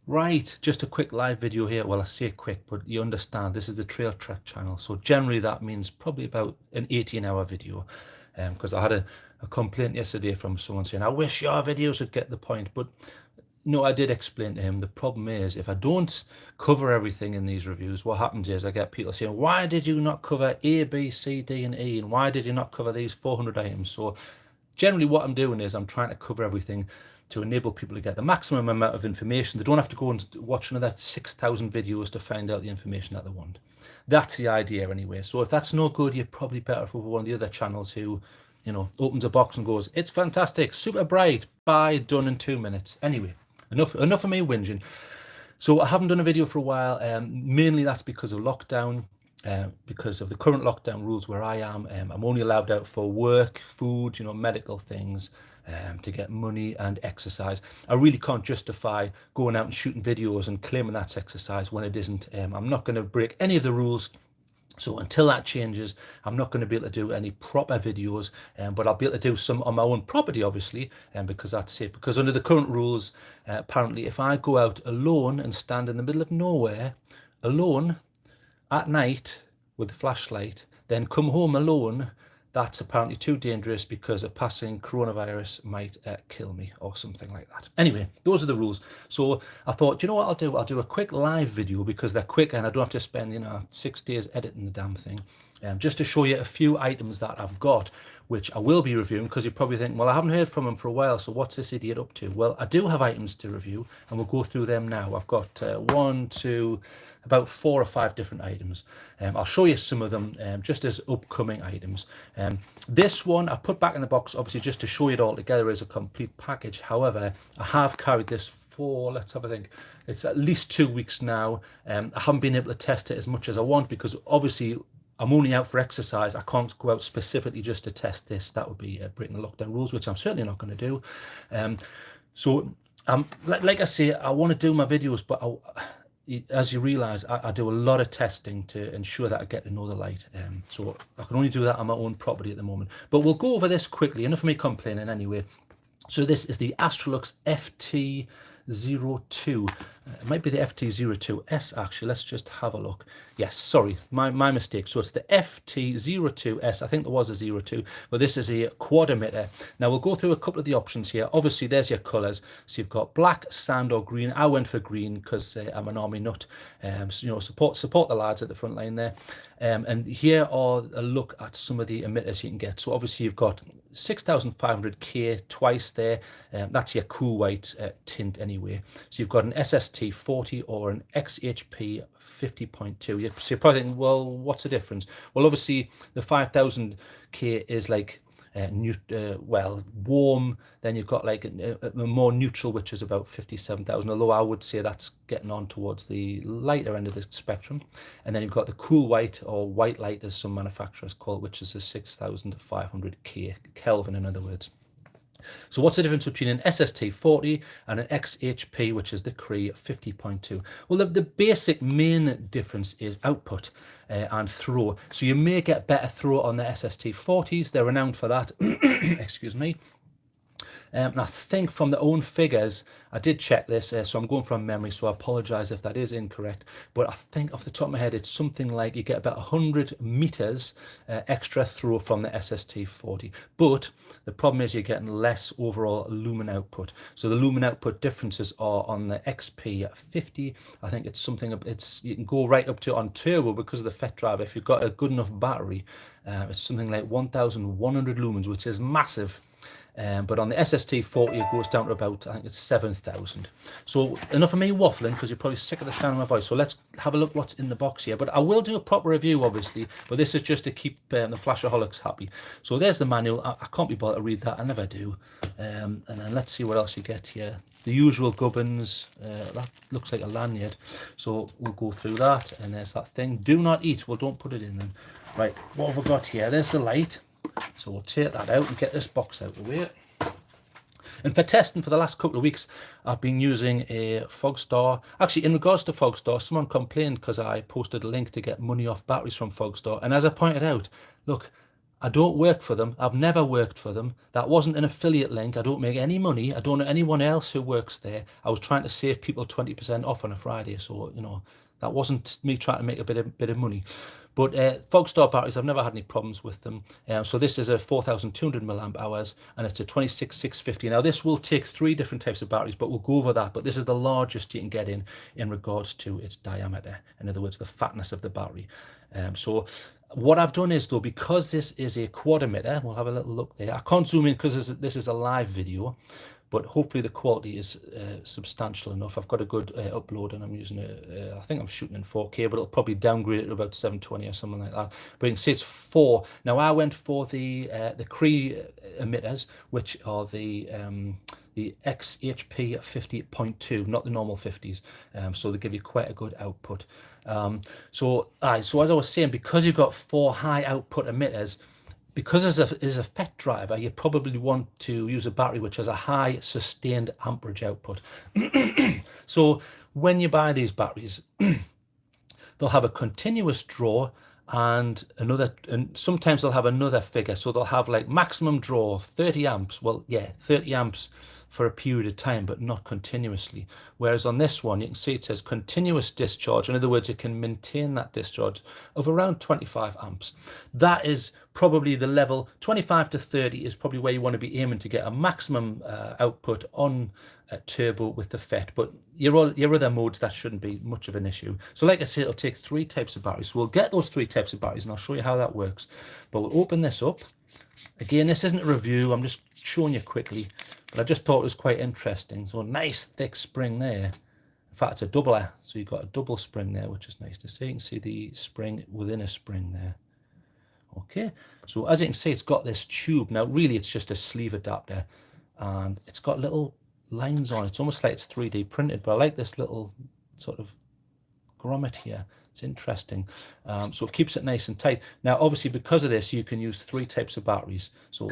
Right, just a quick live video here. Well, I say quick, but you understand this is the TrailTrek channel. So generally that means probably about an 18-hour video. Because I had a complaint yesterday from someone saying, I wish your videos would get the point. But no, I did explain to him, the problem is if I don't cover everything in these reviews, what happens is I get people saying, why did you not cover A, B, C, D, and E? And why did you not cover these 400 items? So generally what I'm doing is I'm trying to cover everything to enable people to get the maximum amount of information. They don't have to go and watch another 6,000 videos to find out the information that they want. That's the idea anyway. So if that's no good, you're probably better off with one of the other channels who, you know, opens a box and goes, it's fantastic, super bright, buy, done in 2 minutes. Anyway, enough of me whinging. So I haven't done a video for a while. Mainly that's because of lockdown. Because of the current lockdown rules where I am, I'm only allowed out for work, food, you know, medical things, to get money and exercise. I really can't justify going out and shooting videos and claiming that's exercise when it isn't. I'm not going to break any of the rules. So until that changes, I'm not going to be able to do any proper videos, but I'll be able to do some on my own property, obviously, because that's safe. Because under the current rules, apparently, if I go out alone and stand in the middle of nowhere, alone, at night with a flashlight, then come home alone, that's apparently too dangerous because a passing coronavirus might kill me or something like that. Anyway, those are the rules. So I thought, you know what I'll do? I'll do a quick live video because they're quick and I don't have to spend, you know, 6 days editing the damn thing. Just to show you a few items that I've got, which I will be reviewing, because you probably think, well, I haven't heard from him for a while, so what's this idiot up to? Well, I do have items to review, and we'll go through them now. I've got about 4 or 5 different items. I'll show you some of them just as upcoming items. This one I've put back in the box, obviously, just to show you it all together as a complete package. However, I have carried this for, let's have a think, it's at least 2 weeks now. I haven't been able to test it as much as I want because obviously I'm only out for exercise. I can't go out specifically just to test this. That would be breaking the lockdown rules, which I'm certainly not going to do. Like I say, I want to do my videos, but as you realize, I do a lot of testing to ensure that I get to know the light. So I can only do that on my own property at the moment. But we'll go over this quickly, enough of me complaining anyway. So this is the Astrolux FT02. It might be the FT02S actually. Let's just have a look. Yes, sorry, my mistake. So it's the FT02S. I think there was a 02, but this is a quad emitter. Now we'll go through a couple of the options here. Obviously, there's your colours. So you've got black, sand, or green. I went for green because I'm an army nut. So, you know, support the lads at the front line there. And here are a look at some of the emitters you can get. So obviously you've got 6500K twice there. That's your cool white tint anyway. So you've got an SST40 or an XHP 50.2. So you're probably thinking, well, what's the difference? Well, obviously the 5000K is like warm. Then you've got like a more neutral, which is about 57,000, although I would say that's getting on towards the lighter end of the spectrum. And then you've got the cool white, or white light as some manufacturers call it, which is a 6500K Kelvin, in other words. So what's the difference between an SST40 and an XHP, which is the Cree 50.2? Well, the basic main difference is output and throw. So you may get better throw on the SST40s. They're renowned for that. Excuse me. And I think from their own figures, I did check this, so I'm going from memory, so I apologize if that is incorrect, but I think off the top of my head, it's something like you get about 100 meters extra throw from the SST40, but the problem is you're getting less overall lumen output. So the lumen output differences are on the XP50. I think it's something, you can go right up to on turbo because of the FET drive. If you've got a good enough battery, it's something like 1,100 lumens, which is massive. But on the SST40 it goes down to about, I think it's 7,000. So enough of me waffling because you're probably sick of the sound of my voice. So let's have a look what's in the box here. But I will do a proper review obviously, but this is just to keep the flashaholics happy. So there's the manual. I can't be bothered to read that, I never do. And then let's see what else you get here. The usual gubbins, that looks like a lanyard. So we'll go through that, and there's that thing. Do not eat. Well, don't put it in then. Right, what have we got here? There's the light. So we'll take that out and get this box out of the way. And for testing for the last couple of weeks, I've been using a Fogstar. Actually, in regards to Fogstar, someone complained because I posted a link to get money off batteries from Fogstar. And as I pointed out, look, I don't work for them. I've never worked for them. That wasn't an affiliate link. I don't make any money. I don't know anyone else who works there. I was trying to save people 20% off on a Friday. So, you know, that wasn't me trying to make a bit of money. But Fogstar batteries, I've never had any problems with them. So this is a 4,200 milliamp hours, and it's a 26650. Now this will take 3 different types of batteries, but we'll go over that. But this is the largest you can get in regards to its diameter. In other words, the fatness of the battery. So what I've done is, though, because this is a quad emitter, we'll have a little look there. I can't zoom in because this is a live video, but hopefully the quality is substantial enough. I've got a good upload, and I'm using I think I'm shooting in 4K, but it'll probably downgrade it to about 720 or something like that. But you can see it's 4. Now I went for the Cree emitters, which are the XHP 50.2, not the normal 50s. So they give you quite a good output. So as I was saying, because you've got 4 high output emitters, because as a FET driver, you probably want to use a battery which has a high sustained amperage output. So when you buy these batteries, they'll have a continuous draw and sometimes they'll have another figure. So they'll have like maximum draw of 30 amps. Well, yeah, 30 amps for a period of time, but not continuously. Whereas on this one, you can see it says continuous discharge. In other words, it can maintain that discharge of around 25 amps. That is probably the level. 25 to 30 is probably where you want to be aiming to get a maximum output on turbo with the FET. But your other modes, that shouldn't be much of an issue. So like I say, it'll take 3 types of batteries. So we'll get those 3 types of batteries, and I'll show you how that works. But we'll open this up. Again, this isn't a review. I'm just showing you quickly. But I just thought it was quite interesting. So a nice thick spring there. In fact, it's a doubler. So you've got a double spring there, which is nice to see. You can see the spring within a spring there. Okay, so as you can see, it's got this tube. Now, really, it's just a sleeve adapter. And it's got little lines on it. It's almost like it's 3D printed. But I like this little sort of grommet here. It's interesting. So it keeps it nice and tight. Now, obviously, because of this, you can use 3 types of batteries. So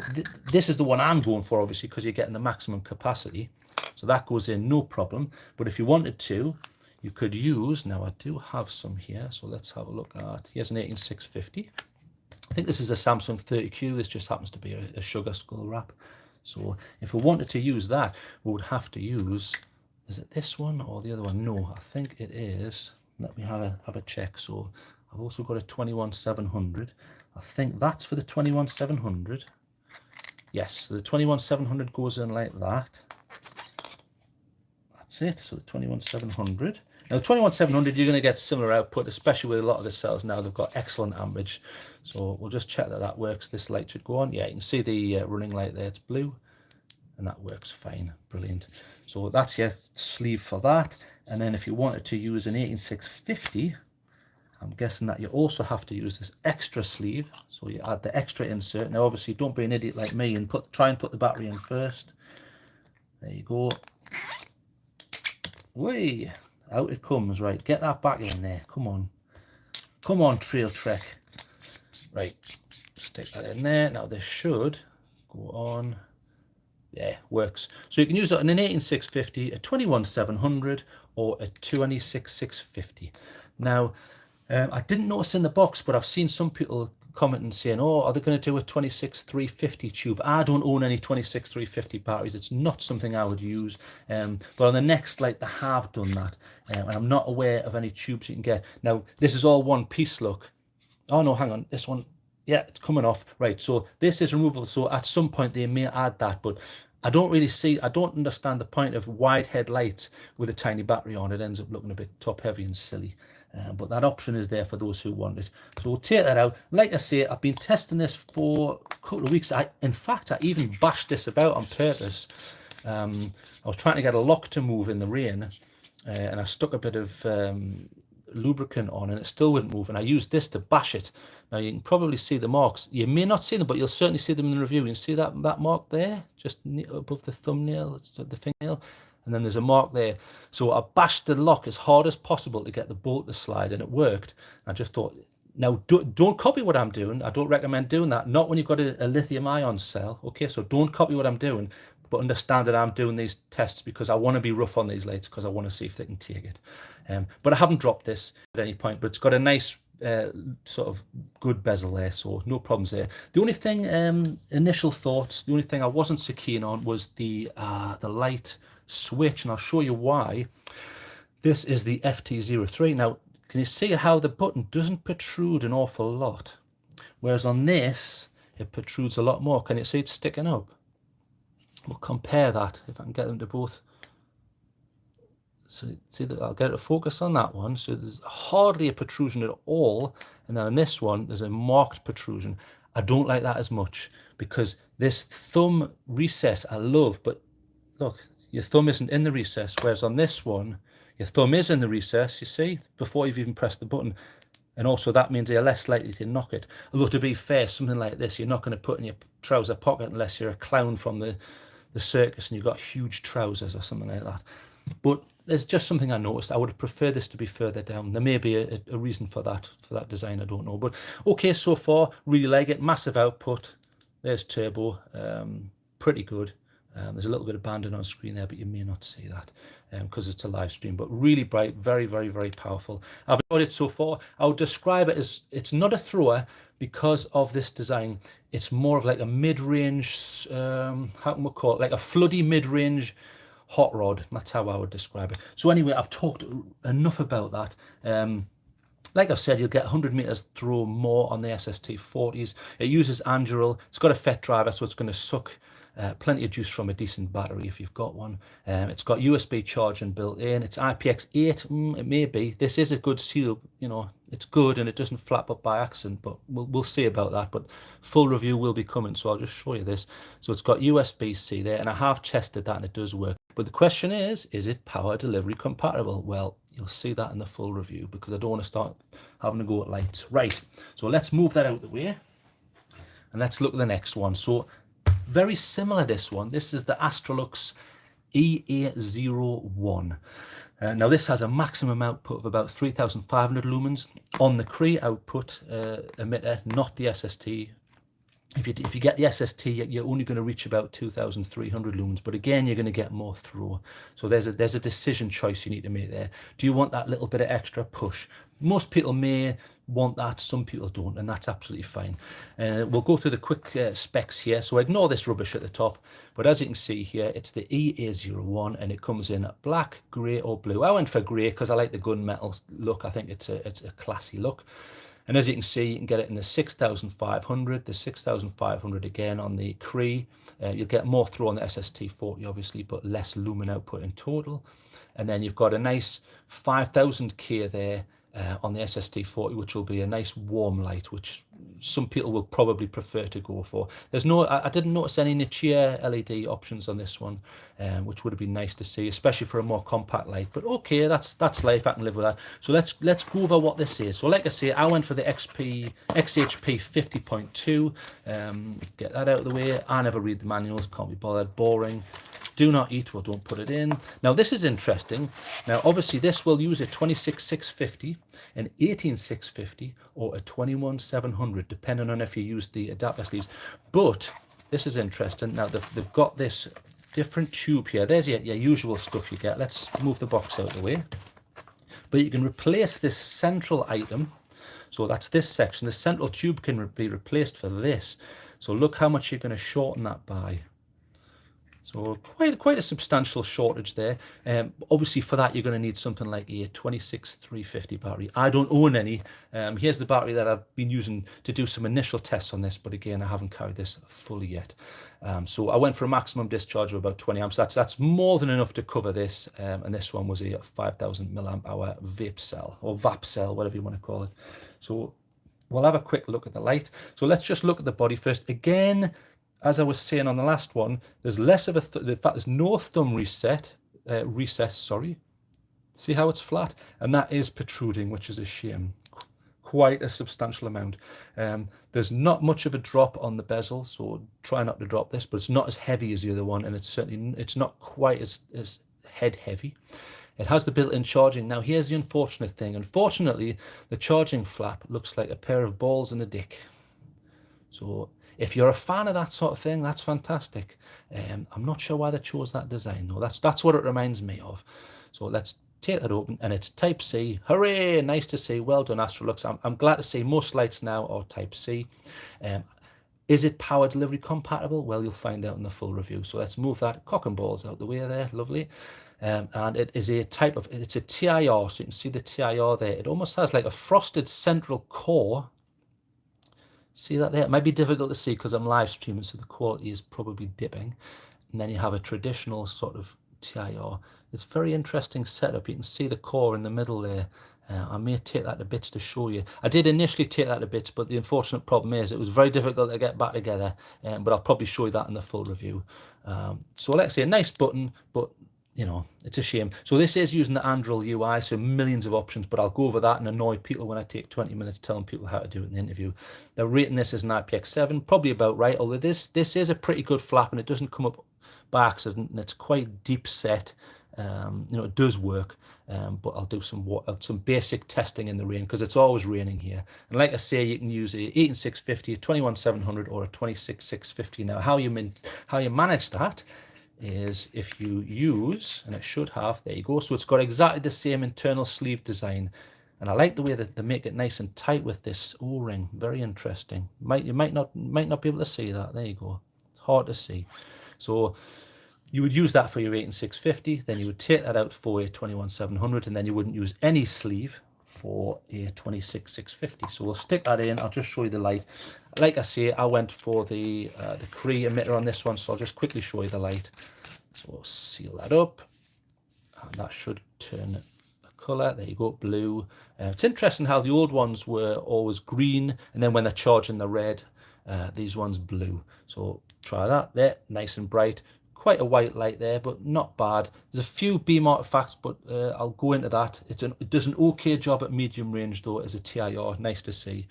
this is the one I'm going for, obviously, because you're getting the maximum capacity. So that goes in no problem. But if you wanted to, you could use, now I do have some here. So let's have a look at, here's an 18650. I think this is a Samsung 30Q. This just happens to be a sugar skull wrap. So if we wanted to use that, we would have to use, is it this one or the other one? No, I think it is. Let me have a check. So I've also got a 21700. I think that's for the 21700. Yes, so the 21700 goes in like that. That's it. So the 21700. Now, the 21700, you're going to get similar output, especially with a lot of the cells now. They've got excellent amperage. So we'll just check that that works. This light should go on. Yeah, you can see the running light there. It's blue. And that works fine. Brilliant. So that's your sleeve for that. And then if you wanted to use an 18650, I'm guessing that you also have to use this extra sleeve. So you add the extra insert. Now, obviously, don't be an idiot like me and try and put the battery in first. There you go. Way out it comes. Right, get that back in there. Come on. Come on, TrailTrek. Right, stick that in there. Now, this should go on. Yeah, works. So you can use it on an 18650, a 21700, or a 26650. Now, I didn't notice in the box, but I've seen some people commenting saying, oh, are they going to do a 26350 tube? I don't own any 26350 batteries. It's not something I would use. But on the next light, they have done that. And I'm not aware of any tubes you can get. Now, this is all one piece, look. Oh, no, hang on. This one, yeah, it's coming off. Right, so this is removable. So at some point, they may add that, but I don't understand the point of wide headlights with a tiny battery on. It ends up looking a bit top heavy and silly. But that option is there for those who want it. So we'll take that out. Like I say, I've been testing this for a couple of weeks. In fact, I even bashed this about on purpose. I was trying to get a lock to move in the rain, and I stuck a bit of lubricant on, and it still wouldn't move. And I used this to bash it. Now you can probably see the marks. You may not see them, but you'll certainly see them in the review. You can see that mark there, just above the thumbnail, it's the fingernail. And then there's a mark there. So I bashed the lock as hard as possible to get the bolt to slide, and it worked. I just thought, now don't copy what I'm doing. I don't recommend doing that. Not when you've got a lithium ion cell. Okay, so don't copy what I'm doing, but understand that I'm doing these tests because I want to be rough on these lights because I want to see if they can take it. But I haven't dropped this at any point, but it's got a nice sort of good bezel there, so no problems there. The only thing, initial thoughts, the only thing I wasn't so keen on was the light switch, and I'll show you why. This is the FT03. Now, can you see how the button doesn't protrude an awful lot? Whereas on this, it protrudes a lot more. Can you see it's sticking up? We'll compare that, if I can get them to both. So see that I'll get it to focus on that one. So there's hardly a protrusion at all. And then on this one, there's a marked protrusion. I don't like that as much because this thumb recess I love, but look, your thumb isn't in the recess. Whereas on this one, your thumb is in the recess, you see, before you've even pressed the button. And also that means you're less likely to knock it. Although to be fair, something like this, you're not going to put in your trouser pocket unless you're a clown from the circus and you've got huge trousers or something like that. But there's just something I noticed. I would have preferred this to be further down. There may be a reason for that design, I don't know. But okay, so far, really like it. Massive output. There's turbo, pretty good. There's a little bit of banding on screen there, but you may not see that because it's a live stream. But really bright, very, very, very powerful. I've enjoyed it so far. I would describe it as, it's not a thrower because of this design. It's more of like a mid-range, how can we call it? Like a floody mid-range hot rod. That's how I would describe it. So anyway, I've talked enough about that. Like I've said, you'll get 100 meters throw more on the SST40s. It uses Anduril. It's got a FET driver, so it's going to suck plenty of juice from a decent battery if you've got one. It's got USB charging built in. It's IPX8. It may be. This is a good seal. You know, it's good and it doesn't flap up by accident, but we'll see about that. But full review will be coming, so I'll just show you this. So it's got USB-C there, and I have tested that and it does work. But the question is it power delivery compatible? Well, you'll see that in the full review because I don't want to start having to go at lights. Right, so let's move that out of the way and let's look at the next one. So very similar, this one. This is the Astrolux EA01. Now this has a maximum output of about 3,500 lumens on the Cree output emitter, not the SST. If you get the SST, you're only going to reach about 2,300 lumens, but again, you're going to get more throw. So there's a decision choice you need to make there. Do you want that little bit of extra push? Most people may want that, some people don't, and that's absolutely fine. We'll go through the quick specs here. So ignore this rubbish at the top, but as you can see here, it's the EA01 and it comes in black, grey or blue. I went for grey because I like the gunmetal look. I think it's a classy look. And as you can see, you can get it in the 6,500, the 6,500 again on the Cree. You'll get more throw on the SST40, obviously, but less lumen output in total. And then you've got a nice 5,000K there on the SST40, which will be a nice warm light, which some people will probably prefer to go for. There's no, I didn't notice any Nichia LED options on this one, which would have been nice to see, especially for a more compact light. But okay, that's life. I can live with that. So let's go over what this is. So like I say, I went for the XHP 50.2. Get that out of the way. I never read the manuals. Can't be bothered. Boring. Do not eat, well, don't put it in. Now, this is interesting. Now, obviously, this will use a 26,650, an 18,650, or a 21,700, depending on if you use the adapter sleeves. But this is interesting. Now, they've got this different tube here. There's your usual stuff you get. Let's move the box out of the way. But you can replace this central item. So that's this section. The central tube can be replaced for this. So look how much you're going to shorten that by. So quite a substantial shortage there. Obviously for that you're going to need something like a 26,350 battery. I don't own any. Here's the battery that I've been using to do some initial tests on this, but again I haven't carried this fully yet. So I went for a maximum discharge of about 20 amps. That's more than enough to cover this. And this one was a 5,000 milliamp hour vape cell or VAP cell, whatever you want to call it. So we'll have a quick look at the light. So let's just look at the body first. Again, as I was saying on the last one, there's less of a, in fact, there's no thumb recess, sorry. See how it's flat? And that is protruding, which is a shame. Quite a substantial amount. There's not much of a drop on the bezel, so try not to drop this, but it's not as heavy as the other one, and it's not quite as head heavy. It has the built-in charging. Now, here's the unfortunate thing. Unfortunately, the charging flap looks like a pair of balls and a dick. So if you're a fan of that sort of thing, that's fantastic. I'm not sure why they chose that design though. That's what it reminds me of. So let's take that open, and it's Type C. Hooray! Nice to see. Well done, Astrolux. I'm glad to see most lights now are Type C. Is it power delivery compatible? Well, you'll find out in the full review. So let's move that cock and balls out the way there. Lovely. And it is a type of, it's a TIR. So you can see the TIR there. It almost has like a frosted central core. See that there? It might be difficult to see because I'm live streaming, so the quality is probably dipping. And then you have a traditional sort of TIR. It's very interesting setup. You can see the core in the middle there. I may take that to bits to show you. I did initially take that to bits, but the unfortunate problem is it was very difficult to get back together. But I'll probably show you that in the full review. So let's say a nice button, but you know, it's a shame. So this is using the Android UI, so millions of options, but I'll go over that and annoy people when I take 20 minutes telling people how to do it in the interview. They're rating this as an IPX7, probably about right, although this is a pretty good flap and it doesn't come up by accident, and it's quite deep set. You know, it does work, but I'll do some basic testing in the rain because it's always raining here. And like I say, you can use a 18650, a 21700, or a 26650. Now, how you manage that is if you use, and it should have, there you go. So it's got exactly the same internal sleeve design, and I like the way that they make it nice and tight with this O-ring. Very interesting. You might not be able to see that. There you go. It's hard to see. So you would use that for your 18650, then you would take that out for a 21700, and then you wouldn't use any sleeve for a 26650. So we'll stick that in. I'll just show you the light. Like I say, I went for the Cree emitter on this one, so I'll just quickly show you the light. So we'll seal that up, and that should turn a colour. There you go, blue. It's interesting how the old ones were always green, and then when they're charging, they're red. These ones blue. So try that there, nice and bright. Quite a white light there, but not bad. There's a few beam artifacts, but I'll go into that. It does an okay job at medium range though as a TIR. Nice to see.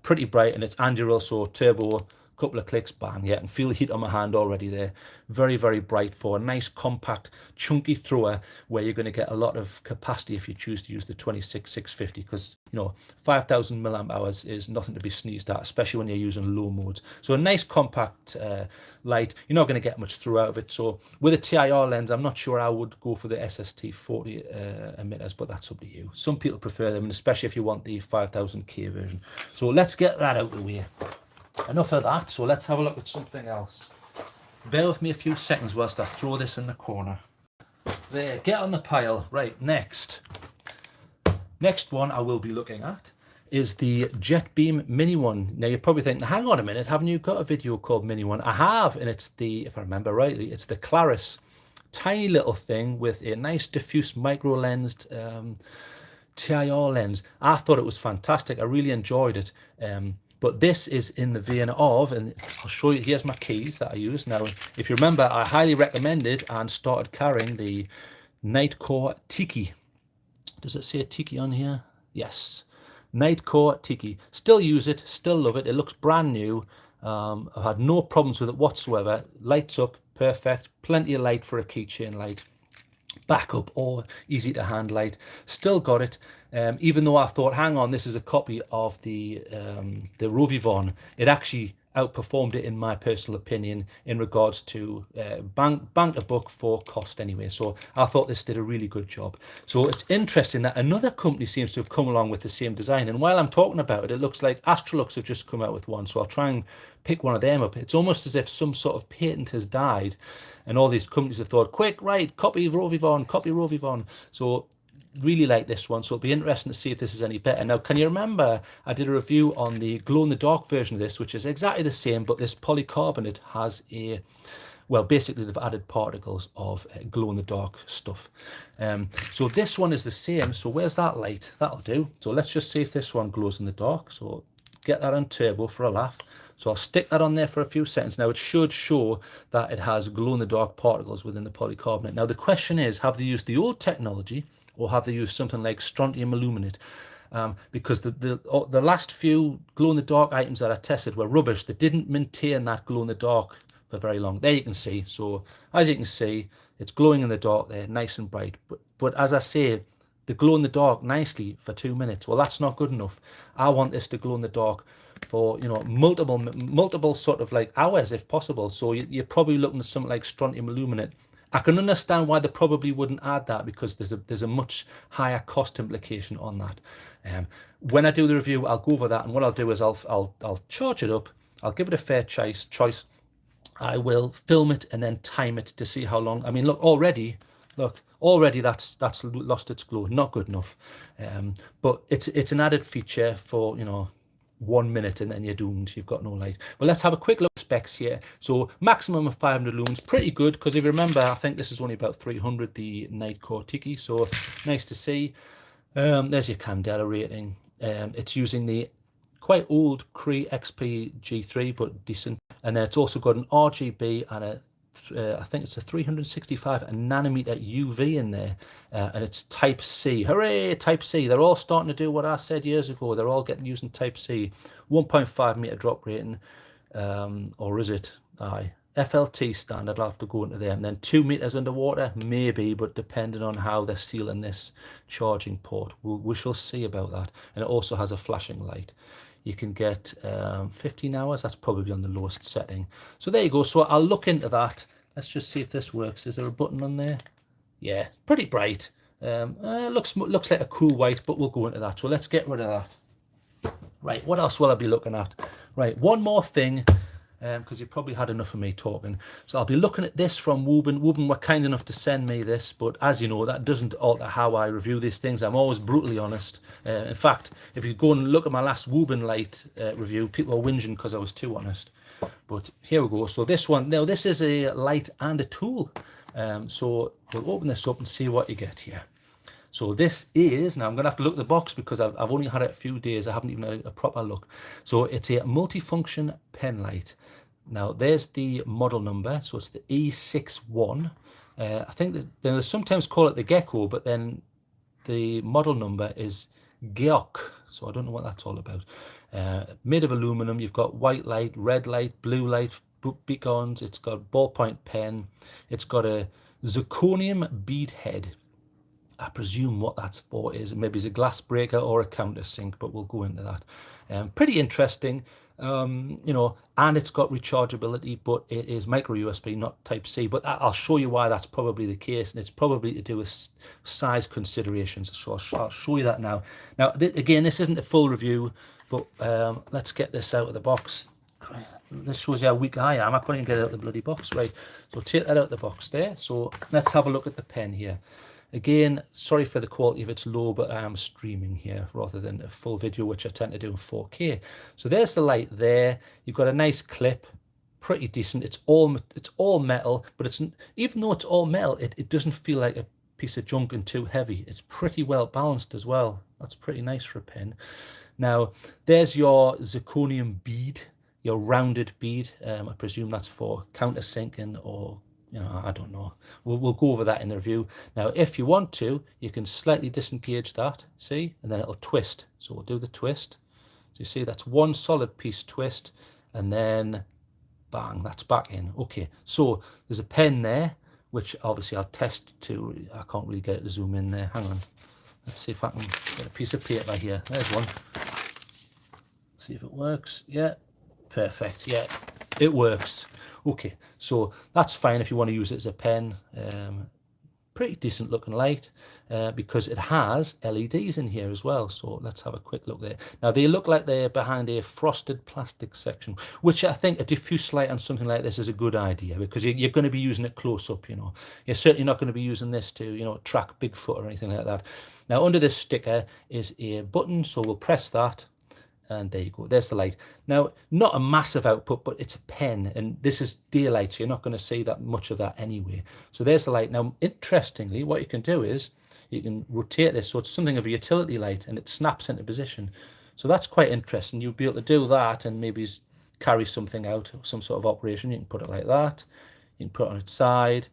Pretty bright, and it's Anduril, so turbo, couple of clicks, bang. Yeah, I can feel the heat on my hand already there. Very, very bright for a nice, compact, chunky thrower where you're going to get a lot of capacity if you choose to use the 26650, because, you know, 5000 milliamp hours is nothing to be sneezed at, especially when you're using low modes. So a nice, compact light. You're not going to get much through out of it. So with a TIR lens, I'm not sure I would go for the SST40 emitters, but that's up to you. Some people prefer them, and especially if you want the 5000K version. So let's get that out of the way. Enough of that, so let's have a look at something else. Bear with me a few seconds whilst I throw this in the corner. There, get on the pile. Right, next one I will be looking at is the Jetbeam Mini one. Now you're probably thinking, hang on a minute, haven't you got a video called Mini one? I have, and it's the, if I remember rightly, it's the Claris. Tiny little thing with a nice diffuse micro lensed TIR lens. I thought it was fantastic. I really enjoyed it. But this is in the vein of, and I'll show you, here's my keys that I use. Now, if you remember, I highly recommended and started carrying the Nightcore Tiki. Does it say Tiki on here? Yes. Nightcore Tiki. Still use it, still love it. It looks brand new. I've had no problems with it whatsoever. Lights up, perfect. Plenty of light for a keychain light. Backup or easy to hand light. Still got it. Even though I thought, hang on, this is a copy of the Rovivon, it actually outperformed it in my personal opinion in regards to bank a buck for cost anyway. So I thought this did a really good job. So it's interesting that another company seems to have come along with the same design, and while I'm talking about it, it looks like Astrolux have just come out with one, so I'll try and pick one of them up. It's almost as if some sort of patent has died and all these companies have thought, quick, right, copy Rovivon. So really like this one, so it'll be interesting to see if this is any better. Now, can you remember I did a review on the glow-in-the-dark version of this, which is exactly the same, but this polycarbonate has a, well, basically they've added particles of glow-in-the-dark stuff. So this one is the same. So where's that light? That'll do. So let's just see if this one glows in the dark. So get that on turbo for a laugh. So I'll stick that on there for a few seconds. Now it should show that it has glow-in-the-dark particles within the polycarbonate. Now the question is, have they used the old technology or have they used something like strontium aluminate? Because the last few glow-in-the-dark items that I tested were rubbish. They didn't maintain that glow-in-the-dark for very long. There you can see. So as you can see, it's glowing in the dark there, nice and bright. But as I say, they glow in the dark nicely for 2 minutes. Well, that's not good enough. I want this to glow in the dark for, you know, multiple sort of like hours if possible. So you're probably looking at something like strontium aluminate. I can understand why they probably wouldn't add that, because there's a much higher cost implication on that. When I do the review, I'll go over that, and what I'll do is I'll charge it up. I'll give it a fair choice. I will film it and then time it to see how long. I mean, look already that's lost its glow. Not good enough. But it's an added feature for, you know, 1 minute and then you're doomed. You've got no light. Well, let's have a quick look at specs here. So maximum of 500 lumens, pretty good, because if you remember, I think this is only about 300, the Night Core Tiki. So nice to see. There's your candela rating. It's using the quite old Cree XP G3, but decent. And then it's also got an RGB and I think it's a 365 nanometer UV in there, and it's Type C. Hooray, Type C. They're all starting to do what I said years ago. They're all using Type C. 1.5 meter drop rating, or is it? Aye. FLT standard, I'll have to go into there. And then 2 meters underwater, maybe, but depending on how they're sealing this charging port, we shall see about that. And it also has a flashing light. You can get 15 hours. That's probably on the lowest setting. So there you go. So I'll look into that. Let's just see if this works. Is there a button on there? Yeah, pretty bright. Looks like a cool white, but we'll go into that. So let's get rid of that. Right, what else will I be looking at? Right, one more thing, because you've probably had enough of me talking. So I'll be looking at this from Wuben. Wuben were kind enough to send me this, but as you know, that doesn't alter how I review these things. I'm always brutally honest. In fact, if you go and look at my last Wuben light review, people are whinging because I was too honest. But here we go. So this one, now this is a light and a tool. So we'll open this up and see what you get here. So this is, now I'm going to have to look at the box because I've only had it a few days. I haven't even had a proper look. So it's a multifunction pen light. Now there's the model number. So it's the E61. I think that they sometimes call it the Gecko, but then the model number is Geok. So I don't know what that's all about. Made of aluminum. You've got white light, red light, blue light, beacons. It's got ballpoint pen. It's got a zirconium bead head. I presume what that's for is maybe it's a glass breaker or a countersink, but we'll go into that. Pretty interesting, you know, and it's got rechargeability, but it is micro USB, not Type C. But I'll show you why that's probably the case, and it's probably to do with size considerations. So I'll show you that now. Now, again, this isn't a full review, but let's get this out of the box. This shows you how weak I am. I couldn't even get it out of the bloody box. Right, so take that out of the box there. So let's have a look at the pen here. Again, sorry for the quality if it's low, but I am streaming here rather than a full video, which I tend to do in 4K. So there's the light there. You've got a nice clip, pretty decent. It's all metal, but it's, even though it's all metal, it doesn't feel like a piece of junk and too heavy. It's pretty well balanced as well. That's pretty nice for a pen. Now, there's your zirconium bead, your rounded bead. I presume that's for countersinking, or, you know, I don't know. We'll go over that in the review. Now, if you want to, you can slightly disengage that, see, and then it'll twist. So we'll do the twist. So you see that's one solid piece twist, and then bang, that's back in. Okay, so there's a pen there, which obviously I'll test to, I can't really get it to zoom in there. Hang on. Let's see if I can get a piece of paper here. There's one. See if it works. Yeah, perfect. Yeah, it works. Okay, so that's fine if you want to use it as a pen. Pretty decent looking light, because it has LEDs in here as well. So let's have a quick look there. Now they look like they're behind a frosted plastic section, which I think a diffuse light on something like this is a good idea, because you're going to be using it close up, you know. You're certainly not going to be using this to, you know, track Bigfoot or anything like that. Now under this sticker is a button, so we'll press that. And there you go, there's the light. Now, not a massive output, but it's a pen, and this is daylight, so you're not going to see that much of that anyway. So there's the light. Now, interestingly, what you can do is you can rotate this, so it's something of a utility light, and it snaps into position. So that's quite interesting. You'll be able to do that and maybe carry something out, some sort of operation. You can put it like that. You can put it on its side,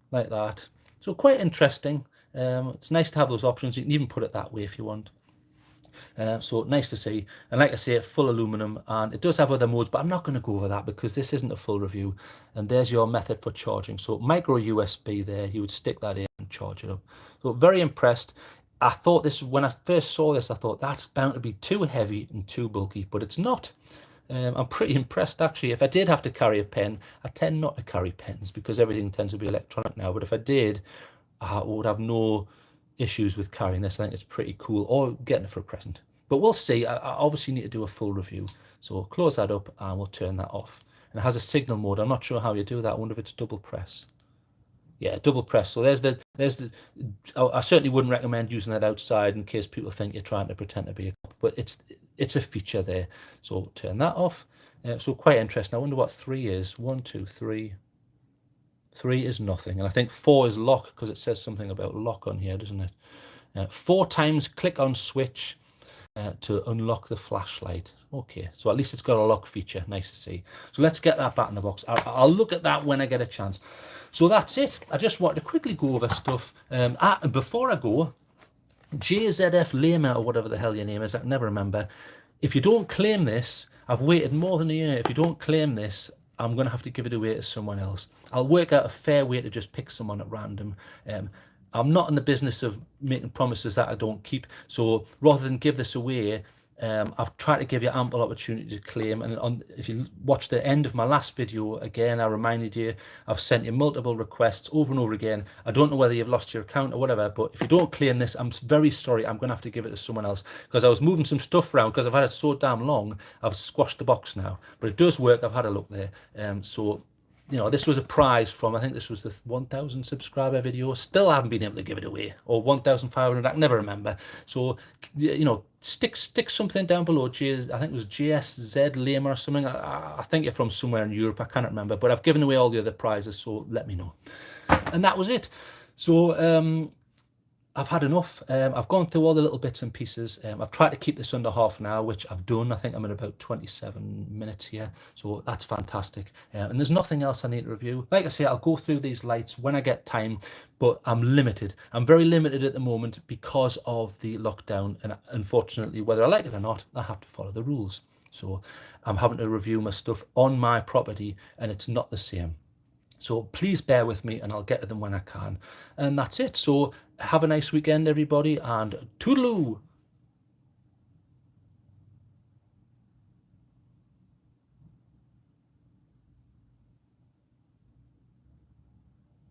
like that. So quite interesting. It's nice to have those options. You can even put it that way if you want. So nice to see, and like I say, full aluminum, and it does have other modes, but I'm not going to go over that because this isn't a full review. And there's your method for charging. So micro USB there, you would stick that in and charge it up. So very impressed. I thought this, when I first saw this, I thought that's bound to be too heavy and too bulky, but it's not. I'm pretty impressed actually. If I did have to carry a pen, I tend not to carry pens because everything tends to be electronic now, but if I did, I would have no issues with carrying this. I think it's pretty cool, or getting it for a present. But we'll see. I obviously need to do a full review. So close that up and we'll turn that off. And it has a signal mode. I'm not sure how you do that. I wonder if it's double press. Yeah, double press. So there's the I certainly wouldn't recommend using that outside in case people think you're trying to pretend to be a cop, but it's a feature there. So turn that off. So quite interesting. I wonder what 3 is. 1, 2, 3. 3 is nothing, and I think 4 is lock because it says something about lock on here, doesn't it? 4 times click on switch to unlock the flashlight. Okay, so at least it's got a lock feature. Nice to see. So let's get that back in the box. I'll look at that when I get a chance. So that's it. I just wanted to quickly go over stuff. Before I go, JZF Lema, or whatever the hell your name is, I can never remember. If you don't claim this, I've waited more than a year. If you don't claim this, I'm going to have to give it away to someone else. I'll work out a fair way to just pick someone at random. I'm not in the business of making promises that I don't keep. So rather than give this away, I've tried to give you ample opportunity to claim. And if you watch the end of my last video, again, I reminded you, I've sent you multiple requests over and over again. I don't know whether you've lost your account or whatever, but if you don't claim this, I'm very sorry. I'm going to have to give it to someone else because I was moving some stuff around because I've had it so damn long. I've squashed the box now, but it does work. I've had a look there. So, you know, this was a prize from, I think this was the 1,000 subscriber video. Still haven't been able to give it away, or 1,500, I can never remember. So, you know, stick something down below. I think it was JSZ Lema or something. I think you're from somewhere in Europe. I cannot remember, but I've given away all the other prizes, so let me know. And that was it. So I've had enough. I've gone through all the little bits and pieces. I've tried to keep this under half an hour, which I've done. I think I'm at about 27 minutes here, so that's fantastic. And there's nothing else I need to review. Like I say, I'll go through these lights when I get time, but I'm limited. I'm very limited at the moment because of the lockdown, and unfortunately, whether I like it or not, I have to follow the rules. So I'm having to review my stuff on my property, and it's not the same. So please bear with me and I'll get to them when I can. And that's it. So have a nice weekend, everybody, and toodaloo.